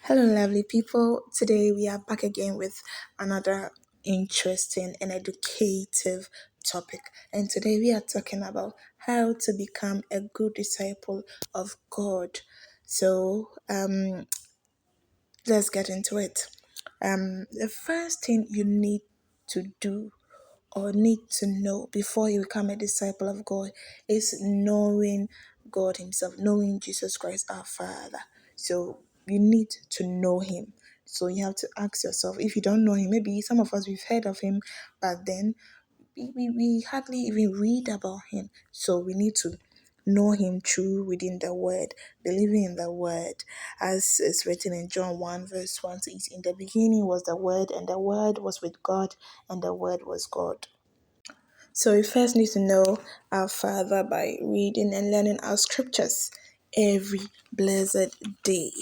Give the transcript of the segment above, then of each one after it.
Hello, lovely people. Today we are back again with another interesting and educative topic. And today we are talking about how to become a good disciple of God. So, let's get into it. The first thing you need to do or need to know before you become a disciple of God is knowing God Himself, knowing Jesus Christ, our Father. So you need to know Him. So you have to ask yourself if you don't know Him, maybe some of us we've heard of Him, but then we hardly even read about Him. So we need to know Him through within the Word, believing in the Word, as is written in John 1, verse 1 to 8. In the beginning was the Word, and the Word was with God, and the Word was God. So we first need to know our Father by reading and learning our scriptures every blessed day.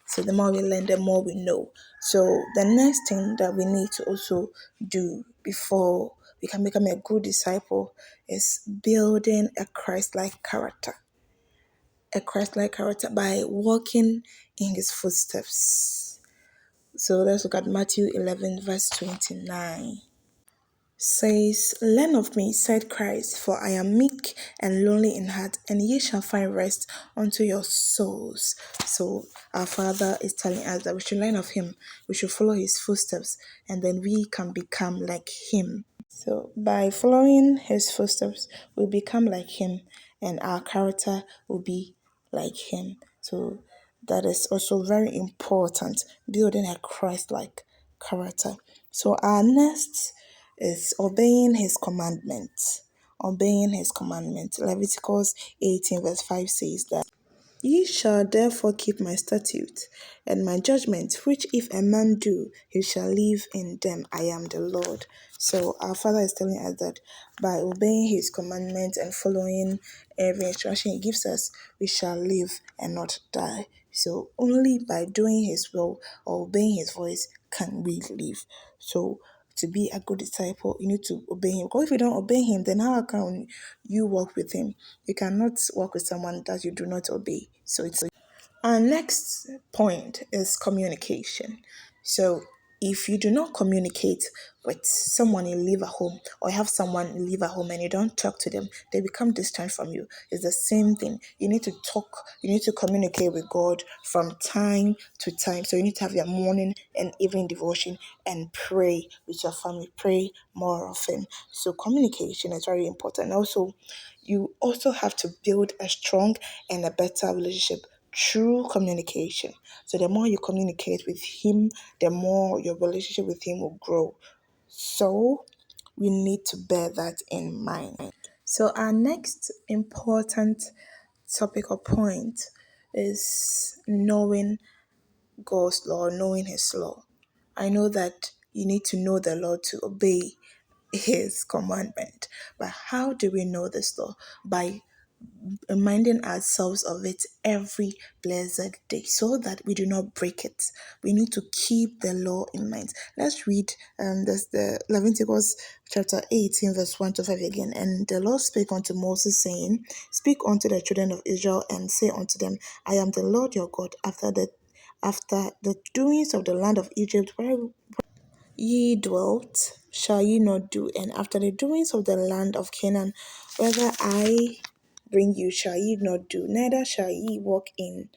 So the more we learn, the more we know. So the next thing that we need to also do before we can become a good disciple is building a Christ-like character. A Christ-like character by walking in His footsteps. So let's look at Matthew 11, verse 29. Says, "Learn of me," said Christ, "for I am meek and lowly in heart, and ye shall find rest unto your souls." So our Father is telling us that we should learn of Him, we should follow His footsteps, and then we can become like Him. So by following His footsteps, we become like Him, and our character will be like Him. So that is also very important, building a Christ-like character. So our next is obeying His commandments. Obeying His commandments. Leviticus 18 verse 5 says that, "Ye shall therefore keep my statutes and my judgments, which if a man do, he shall live in them. I am the Lord." So our Father is telling us that by obeying His commandments and following every instruction He gives us, we shall live and not die. So only by doing His will or obeying His voice can we live. So to be a good disciple, you need to obey Him. Because if you don't obey Him, then how can you walk with Him? You cannot walk with someone that you do not obey. So it's our next point is communication. So if you do not communicate with someone you live at home, or have someone you live at home and you don't talk to them, they become distant from you. It's the same thing. You need to talk, you need to communicate with God from time to time. So you need to have your morning and evening devotion and pray with your family. Pray more often. So communication is very important. Also, you also have to build a strong and a better relationship through communication. So the more you communicate with Him, the more your relationship with Him will grow. So we need to bear that in mind. So our next important topic or point is knowing God's law, knowing His law. I know that you need to know the law to obey His commandment. But how do we know this law? By reminding ourselves of it every blessed day so that we do not break it. We need to keep the law in mind. Let's read this, the Leviticus chapter 18, verse 1 to 5 again. "And the Lord spake unto Moses, saying, Speak unto the children of Israel, and say unto them, I am the Lord your God, after the doings of the land of Egypt, where ye dwelt, shall ye not do, and after the doings of the land of Canaan, whether I bring you, shall ye not do, neither shall ye walk in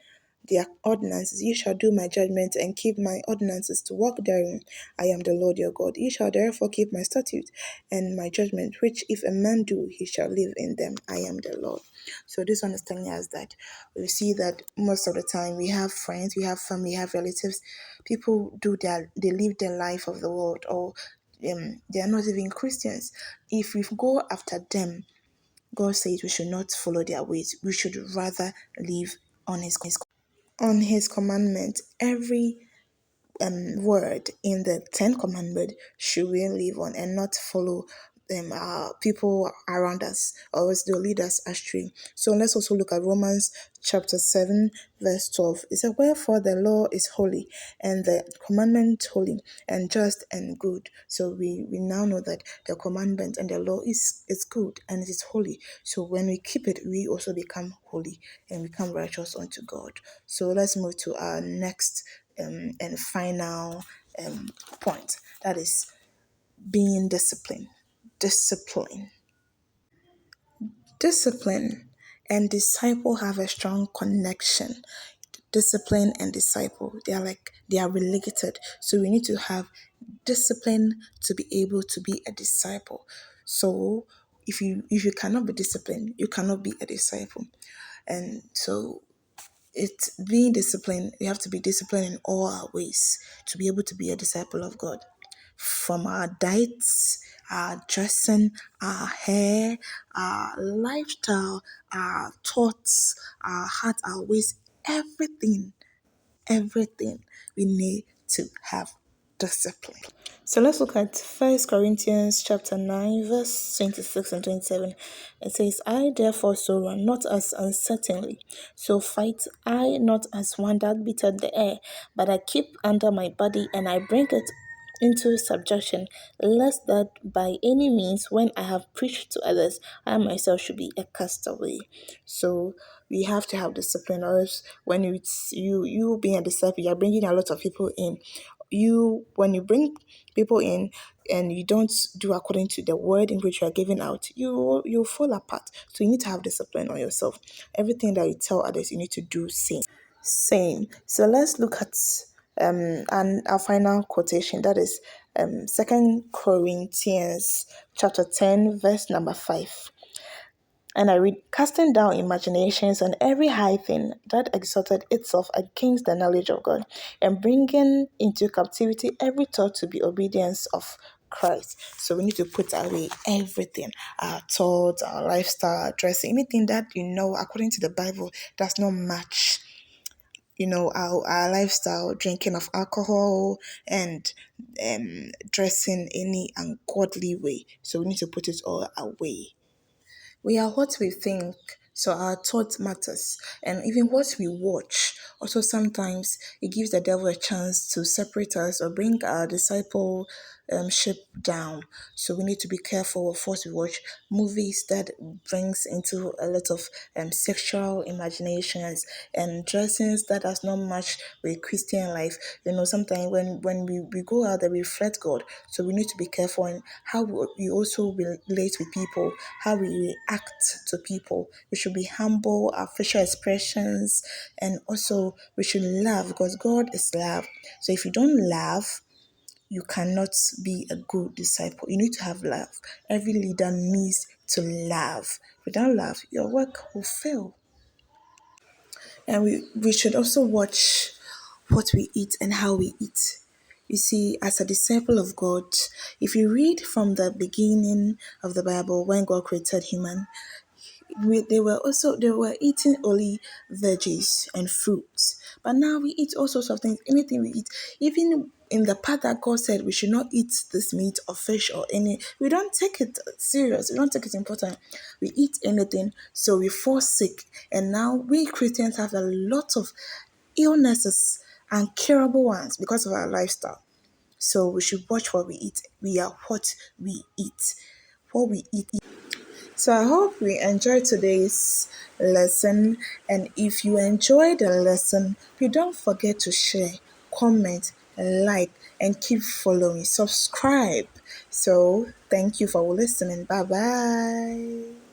their ordinances. Ye shall do my judgments and keep my ordinances to walk therein. I am the Lord your God. Ye shall therefore keep my statutes and my judgment, which if a man do, he shall live in them. I am the Lord." So this one is telling us that we see that most of the time we have friends, we have family, we have relatives. People they live their life of the world, or they are not even Christians. If we go after them, God says we should not follow their ways. We should rather live on His commandment. Every word in the Ten Commandment should we live on and not follow them people around us, or else they'll lead us astray. So let's also look at Romans chapter 7 verse 12. It says, "Wherefore the law is holy, and the commandment holy, and just and good." So we now know that the commandment and the law is good and it is holy. So when we keep it, we also become holy and become righteous unto God. So let's move to our next and final point. That is being disciplined. Discipline. Discipline and disciple have a strong connection. Discipline and disciple, they are related. So we need to have discipline to be able to be a disciple. So if you cannot be disciplined, you cannot be a disciple. And so it's being disciplined, we have to be disciplined in all our ways to be able to be a disciple of God. From our diets, our dressing, our hair, our lifestyle, our thoughts, our heart, our ways, everything we need to have discipline. So let's look at First Corinthians chapter 9, verse 26 and 27. It says, I therefore so run, not as uncertainly. So fight I not as one that beateth the air, but I keep under my body and I bring it into subjection, lest that by any means, when I have preached to others, I myself should be a castaway. So we have to have discipline, or else when you being a disciple, you're bringing a lot of people in. When you bring people in and you don't do according to the word in which you are giving out, you fall apart. So you need to have discipline on yourself. Everything that you tell others, you need to do same. So let's look at and our final quotation, that is 2 Corinthians chapter 10 verse number 5. And I read, casting down imaginations and every high thing that exalted itself against the knowledge of God, and bringing into captivity every thought to the obedience of Christ. So we need to put away everything, our thoughts, our lifestyle, our dressing, anything that according to the Bible, does not match our lifestyle, drinking of alcohol and dressing any ungodly way. So we need to put it all away. We are what we think, so our thought matters. And even what we watch, also sometimes it gives the devil a chance to separate us or bring our disciple ship down. So we need to be careful of what we watch. Movies that brings into a lot of sexual imaginations and dressings that does not match with Christian life. Sometimes when we go out there, we reflect God. So we need to be careful in how we also relate with people, how we react to people. We should be humble, our facial expressions, and also we should love because God is love. So if you don't love, you cannot be a good disciple. You need to have love. Every leader needs to love. Without love, your work will fail. And we should also watch what we eat and how we eat. You see, as a disciple of God, if you read from the beginning of the Bible, when God created human, they were eating only veggies and fruits. But now we eat all sorts of things, anything we eat. Even in the part that God said we should not eat this meat or fish or any, we don't take it serious, we don't take it important. We eat anything, so we fall sick. And now we Christians have a lot of illnesses, and curable ones, because of our lifestyle. So we should watch what we eat. We are what we eat. What we eat. So I hope we enjoyed today's lesson. And if you enjoyed the lesson, please don't forget to share, comment, like, and keep following. Subscribe. So thank you for listening. Bye bye.